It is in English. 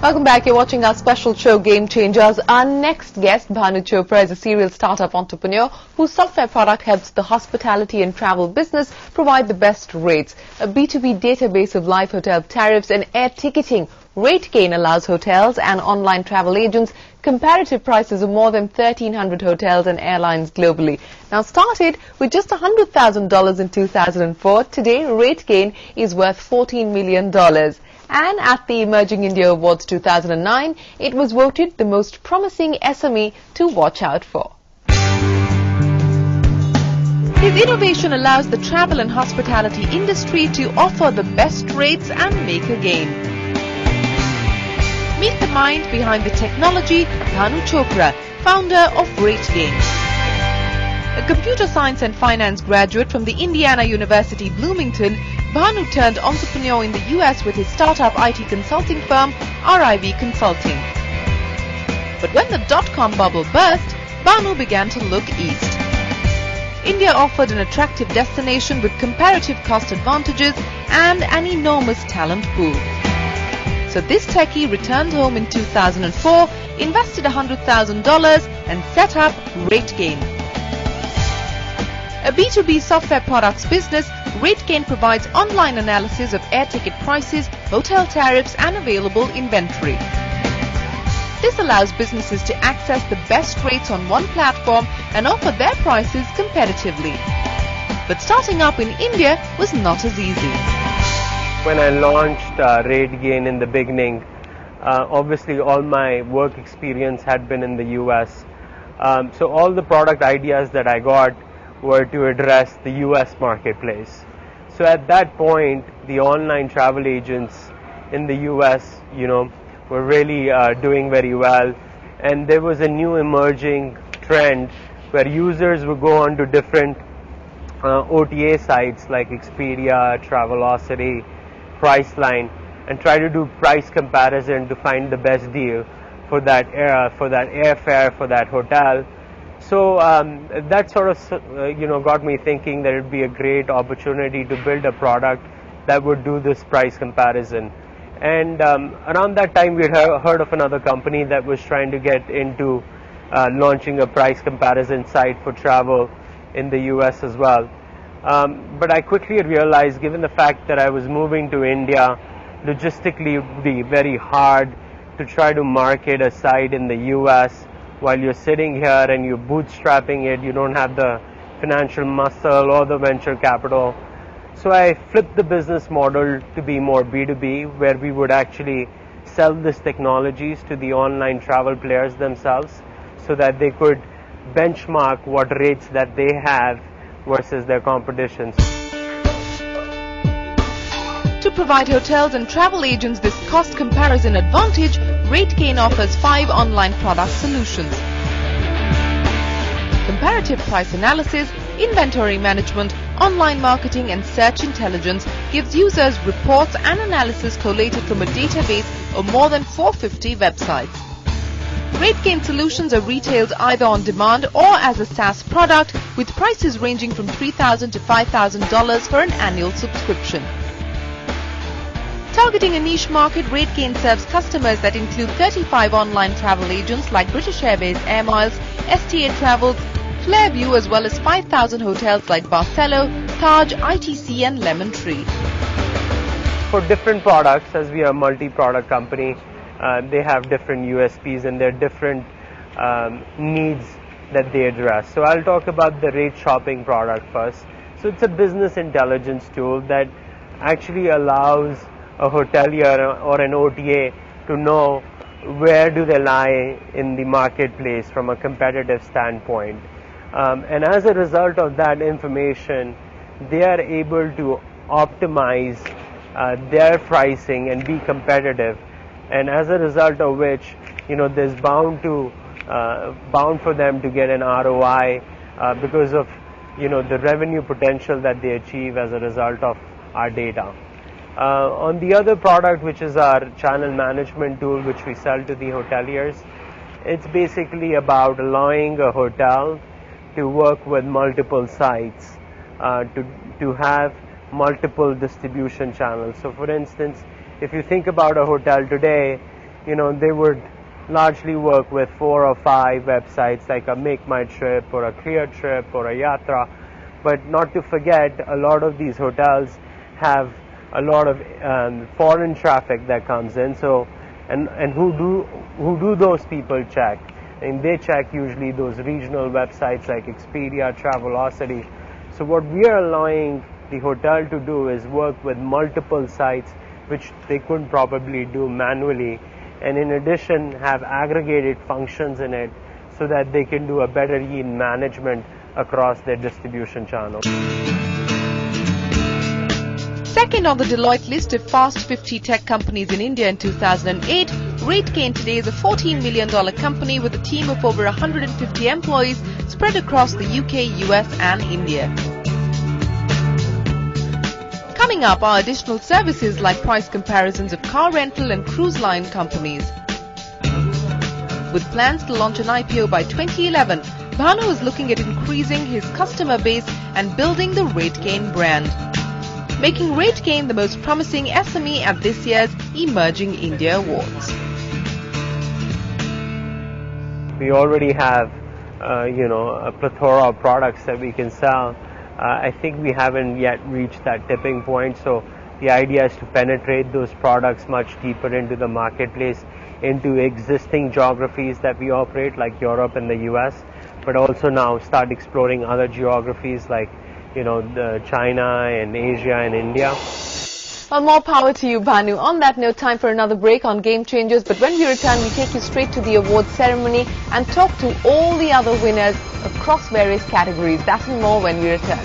Welcome back. You're watching our special show, Game Changers. Our next guest, Bhanu Chopra, is a serial startup entrepreneur whose software product helps the hospitality and travel business provide the best rates. A B2B database of live hotel tariffs and air ticketing, RateGain allows hotels and online travel agents comparative prices of more than 1,300 hotels and airlines globally. Now, started with just $100,000 in 2004, today RateGain is worth $14 million. And at the Emerging India Awards 2009, it was voted the most promising SME to watch out for. His innovation allows the travel and hospitality industry to offer the best rates and make a gain. Meet the mind behind the technology, Bhanu Chopra, founder of RateGain. A computer science and finance graduate from the Indiana University Bloomington, Bhanu turned entrepreneur in the US with his startup IT consulting firm, RIV Consulting. But when the dot-com bubble burst, Bhanu began to look east. India offered an attractive destination with comparative cost advantages and an enormous talent pool. So this techie returned home in 2004, invested $100,000 and set up RateGain. A B2B software products business, RateGain provides online analysis of air ticket prices, hotel tariffs and available inventory. This allows businesses to access the best rates on one platform and offer their prices competitively. But starting up in India was not as easy. When I launched RateGain in the beginning, obviously all my work experience had been in the US. So all the product ideas that I got were to address the US marketplace. So at that point, the online travel agents in the US, were really doing very well. And there was a new emerging trend where users would go on to different OTA sites like Expedia, Travelocity, Priceline, and try to do price comparison to find the best deal for that airfare, for that hotel. So that sort of got me thinking that it would be a great opportunity to build a product that would do this price comparison. And around that time we had heard of another company that was trying to get into launching a price comparison site for travel in the US as well. But I quickly realized, given the fact that I was moving to India, logistically it would be very hard to try to market a site in the US while you're sitting here and you're bootstrapping it. You don't have the financial muscle or the venture capital. So I flipped the business model to be more B2B, where we would actually sell these technologies to the online travel players themselves so that they could benchmark what rates that they have versus their competitions. To provide hotels and travel agents this cost comparison advantage, RateGain offers 5 online product solutions. Comparative price analysis, inventory management, online marketing and search intelligence gives users reports and analysis collated from a database of more than 450 websites. RateGain solutions are retailed either on demand or as a SaaS product, with prices ranging from $3,000 to $5,000 for an annual subscription. Targeting a niche market, RateGain serves customers that include 35 online travel agents like British Airways Air Miles, STA Travels, Flairview, as well as 5,000 hotels like Barcelo, Taj, ITC and Lemon Tree. For different products, as we are a multi-product company, they have different USPs and there are different needs that they address. So I'll talk about the rate shopping product first. So it's a business intelligence tool that actually allows a hotelier or an OTA to know where do they lie in the marketplace from a competitive standpoint. And as a result of that information, they are able to optimize their pricing and be competitive. And as a result of which, there's bound for them to get an ROI because of, the revenue potential that they achieve as a result of our data. On the other product, which is our channel management tool, which we sell to the hoteliers, it's basically about allowing a hotel to work with multiple sites, to have multiple distribution channels. So for instance, if you think about a hotel today, they would largely work with 4 or 5 websites like a Make My Trip or a Clear Trip or a Yatra. But not to forget, a lot of these hotels have a lot of foreign traffic that comes in. So, and who do those people check? And they check usually those regional websites like Expedia, Travelocity. So what we are allowing the hotel to do is work with multiple sites, which they couldn't probably do manually, and in addition have aggregated functions in it so that they can do a better yield management across their distribution channels. Second on the Deloitte list of Fast 50 tech companies in India in 2008, RateGain today is a $14 million company with a team of over 150 employees spread across the UK, US and India. Coming up are additional services like price comparisons of car rental and cruise line companies. With plans to launch an IPO by 2011, Bhanu is looking at increasing his customer base and building the RateGain brand, making RateGain the most promising SME at this year's Emerging India Awards. We already have, a plethora of products that we can sell. I think we haven't yet reached that tipping point, so the idea is to penetrate those products much deeper into the marketplace, into existing geographies that we operate like Europe and the US, but also now start exploring other geographies like China and Asia and India. Well, more power to you, Bhanu. On that note, time for another break on Game Changers. But when we return, we take you straight to the awards ceremony and talk to all the other winners across various categories. That and more when we return.